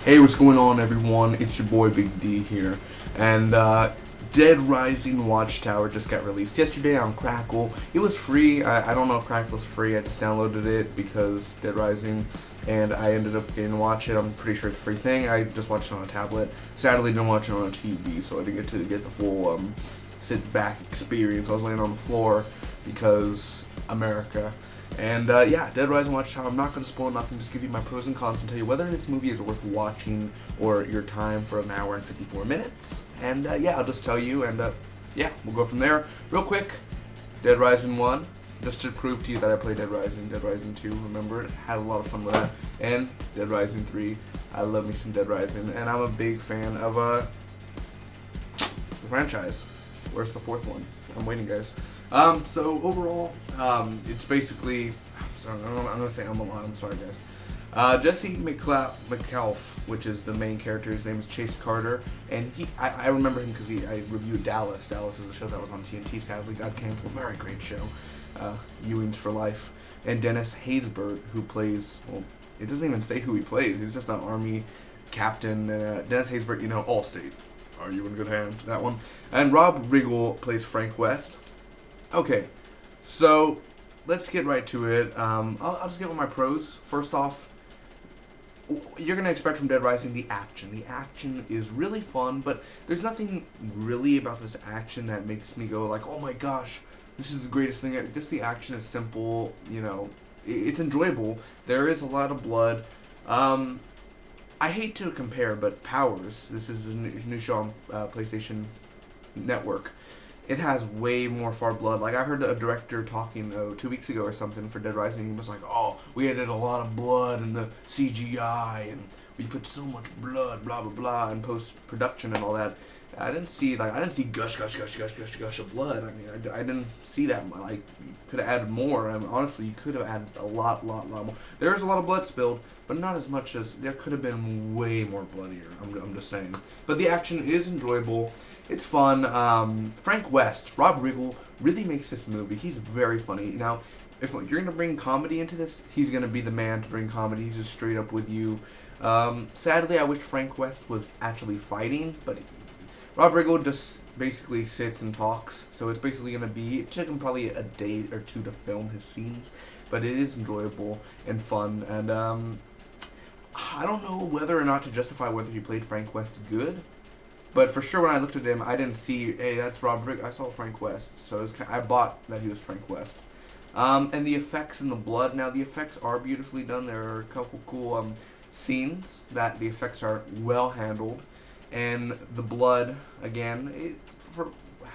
Hey, what's going on, everyone? It's your boy Big D here, and Dead Rising Watchtower just got released yesterday on Crackle. It was free. I don't know if Crackle's free. I just downloaded it because Dead Rising, and I ended up getting to watch it. I'm pretty sure it's a free thing. I just watched it on a tablet. Sadly, didn't watch it on a TV, so I didn't get to get the full sit back experience. I was laying on the floor because America. And yeah, Dead Rising Watchtower. I'm not going to spoil nothing, just give you my pros and cons and tell you whether this movie is worth watching or your time for an hour and 54 minutes. And yeah, I'll just tell you, and yeah, we'll go from there. Real quick, Dead Rising 1, just to prove to you that I played Dead Rising 2, remember it, had a lot of fun with that, and Dead Rising 3, I love me some Dead Rising, and I'm a big fan of the franchise. Where's the fourth one? I'm waiting, guys. So overall, it's basically, I'm gonna say I'm a lot, I'm sorry guys. Jesse McAuliffe, which is the main character, his name is Chase Carter, and I remember him because I reviewed Dallas. Dallas is a show that was on TNT, sadly got canceled, very great show, Ewing's for life. And Dennis Haysbert, who plays, well, it doesn't even say who he plays, he's just an army captain, Dennis Haysbert, you know, Allstate, are you in good hands, that one. And Rob Riggle plays Frank West. Okay, so let's get right to it. I'll just get with my pros. First off, you're going to expect from Dead Rising the action. The action is really fun, but there's nothing really about this action that makes me go like, oh my gosh, this is the greatest thing. Just the action is simple, you know, it's enjoyable. There is a lot of blood. I hate to compare, but Powers, this is a new show on PlayStation Network. It has way more far blood. Like, I heard a director talking 2 weeks ago or something for Dead Rising. He was like, oh, we added a lot of blood in the CGI, and we put so much blood, blah, blah, blah, in post-production and all that. I didn't see gush of blood. I mean, I didn't see that. Like, you could have added more. I mean, honestly, you could have added a lot more. There is a lot of blood spilled, but not as much as, there could have been way more bloodier. I'm just saying. But the action is enjoyable. It's fun. Frank West, Rob Riggle, really makes this movie. He's very funny. Now, if you're going to bring comedy into this, he's going to be the man to bring comedy. He's just straight up with you. Sadly, I wish Frank West was actually fighting, but Rob Riggle just basically sits and talks. So it's basically going to be, it took him probably a day or two to film his scenes, but it is enjoyable and fun. And I don't know whether or not to justify whether he played Frank West good. But for sure, when I looked at him, I didn't see, hey, that's Rob Riggle. I saw Frank West, so it was I bought that he was Frank West. And the effects and the blood. Now, the effects are beautifully done. There are a couple cool scenes that the effects are well handled, and the blood, again, for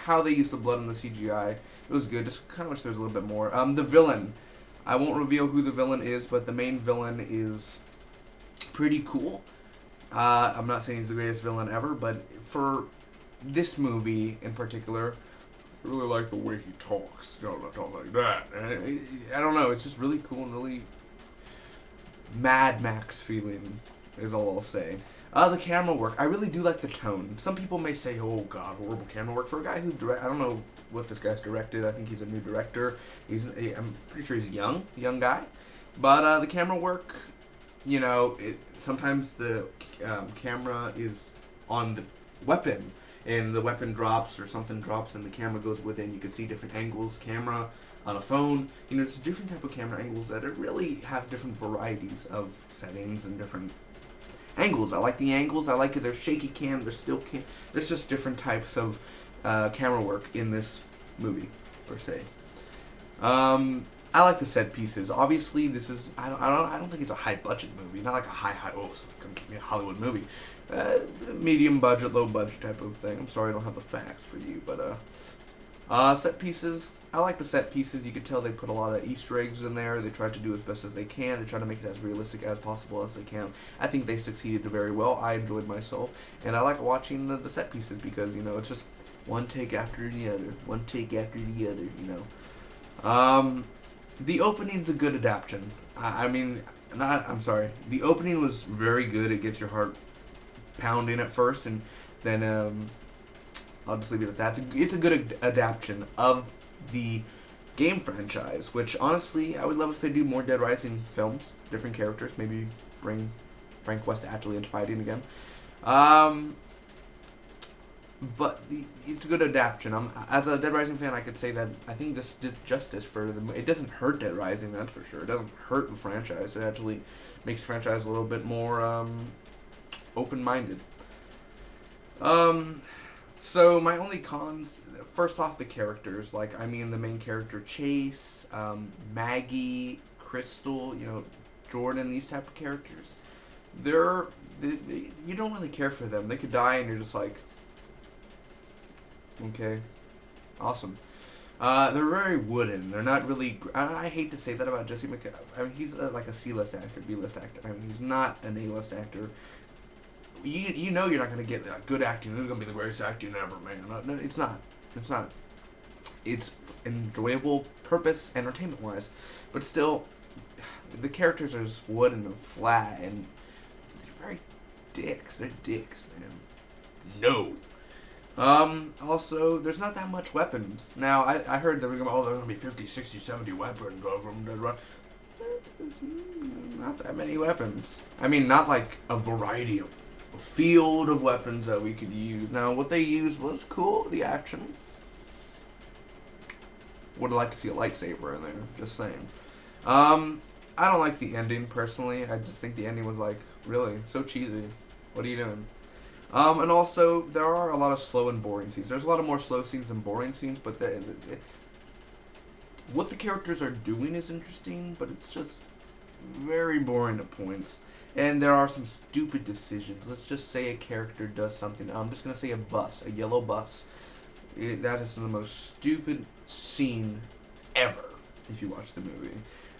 how they use the blood in the CGI, it was good. Just kind of wish there was a little bit more. The villain, I won't reveal who the villain is, but the main villain is pretty cool. I'm not saying he's the greatest villain ever, but for this movie in particular, I really like the way he talks. You know, not talk like that. And I don't know, it's just really cool and really Mad Max feeling is all I'll say. The camera work, I really do like the tone. Some people may say, oh god, horrible camera work. For a guy who I don't know what this guy's directed. I think he's a new director. I'm pretty sure he's young guy. But the camera work, you know, sometimes the camera is on the weapon, and the weapon drops or something drops and the camera goes with it, and you can see different angles. Camera on a phone, you know, it's different type of camera angles that really have different varieties of settings and different angles. I like the angles. I like it. There's shaky cam, there's still cam. There's just different types of camera work in this movie, per se. I like the set pieces. Obviously, this is I don't think it's a high budget movie. Not like a high Hollywood movie. Medium budget, low budget type of thing. I'm sorry I don't have the facts for you, but set pieces. I like the set pieces. You could tell they put a lot of Easter eggs in there. They tried to do as best as they can. They tried to make it as realistic as possible as they can. I think they succeeded very well. I enjoyed myself, and I like watching the set pieces because, you know, it's just one take after the other, one take after the other. You know. The opening's a good adaptation. The opening was very good. It gets your heart pounding at first, and then I'll just leave it at that. It's a good adaptation of the game franchise, which honestly, I would love if they do more Dead Rising films, different characters, maybe bring Frank West actually into fighting again. But it's a good adaptation. As a Dead Rising fan, I could say that I think this did justice for the. It doesn't hurt Dead Rising, that's for sure. It doesn't hurt the franchise. It actually makes the franchise a little bit more open-minded. So my only cons, first off, the characters. Like, I mean, the main character Chase, Maggie, Crystal, Jordan. These type of characters. You don't really care for them. They could die, and you're just like, okay, awesome. They're very wooden. They're not really. I hate to say that about Jesse McCall. I mean, he's like a C-list actor, B-list actor. I mean, he's not an A-list actor. You know you're not gonna get good acting. This is gonna be the greatest acting ever, man. No, it's not. It's not. It's enjoyable, purpose, entertainment-wise, but still, the characters are just wooden and flat, and they're very dicks. They're dicks, man. No. Also, there's not that much weapons. Now, I heard there were there's gonna be 50, 60, 70 weapons from Dead Rising. Not that many weapons. I mean, not like a variety of a field of weapons that we could use. Now, what they used was cool, the action. Would have liked to see a lightsaber in there, just saying. I don't like the ending, personally. I just think the ending was like, really, so cheesy. What are you doing? And also, there are a lot of slow and boring scenes. There's a lot of more slow scenes than boring scenes, but what the characters are doing is interesting, but it's just very boring at points. And there are some stupid decisions. Let's just say a character does something. I'm just going to say a yellow bus. That is the most stupid scene ever, if you watch the movie.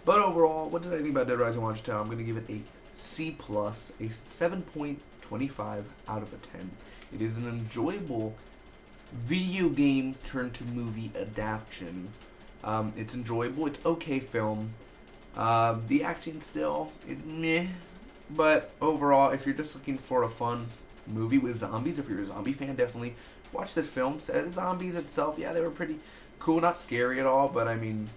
But overall, what did I think about Dead Rising Watchtower? I'm going to give it a C+, a 7.25 out of a 10. It is an enjoyable video game turned to movie adaptation. It's enjoyable. It's okay film. The acting still is meh. But overall, if you're just looking for a fun movie with zombies, if you're a zombie fan, definitely watch this film. The zombies itself, yeah, they were pretty cool. Not scary at all, but I mean,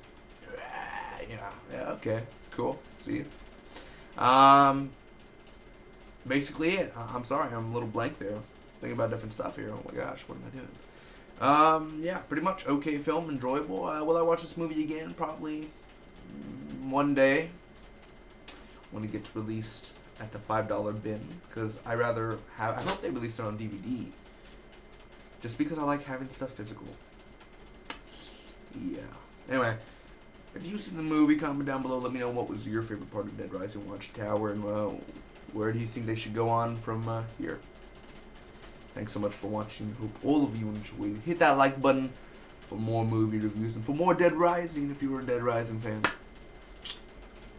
yeah, okay, cool. See you. Basically it. I'm sorry, I'm a little blank there. Thinking about different stuff here. Oh my gosh, what am I doing? Yeah, pretty much okay film, enjoyable. Will I watch this movie again? Probably one day when it gets released at the $5 bin, because I hope they release it on DVD, just because I like having stuff physical. Yeah. Anyway, if you've seen the movie, comment down below. Let me know what was your favorite part of Dead Rising Watchtower, and where do you think they should go on from here. Thanks so much for watching. Hope all of you enjoyed. Hit that like button for more movie reviews and for more Dead Rising if you were a Dead Rising fan.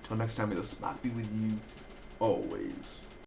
Till next time, may the smoke be with you always.